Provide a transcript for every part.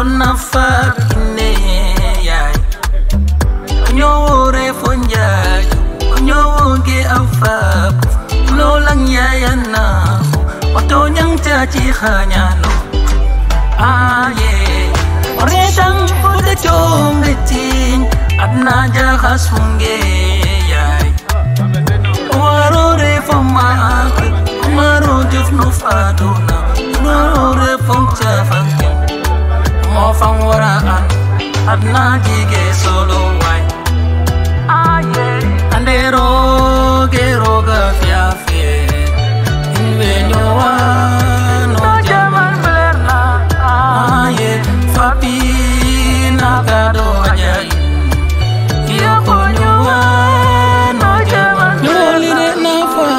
Nafak ne yai nyore fonjai nyoge afap lolang yayana oto nyang chachi khanyano aye oredang pude chom letin adna ja khasunge yai warore fama maro jufnu faduna warore foncha fanke mo fang waraan adna jige solo wai aye andero gero ga fiafe invenyo no jaman belerna aye fapi nakado ajai yo konyo no jaman nyoli re na fa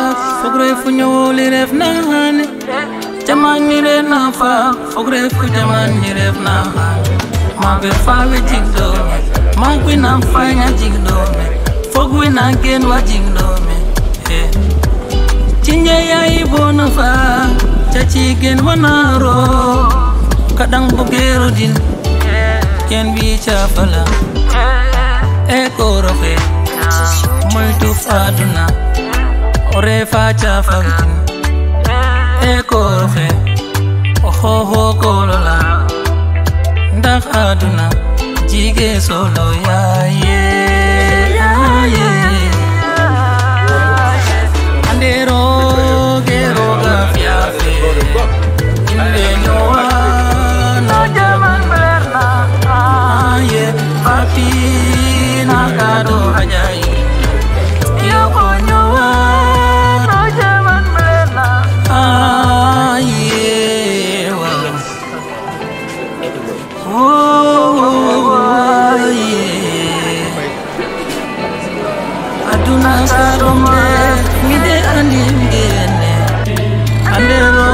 fogre fu nyoli ref na hane jaman ni re na fa fogre fu jaman ni ref na magwe fawe jigdo magwe na fanya jigdo fogwe na gen wa jigdo me cinye ya ibona fa chachi gen wanaro kadang bogero din ken bi chafala e korofe multu faduna ore fa chafala e korofe ho ho kolola ndak aduna jige solo ya ye andero gero ga fiafe invenyo no jaman belerna aye papi nakado ajai yo konyo no jaman belerna aye aduna saromde mide andi mide andero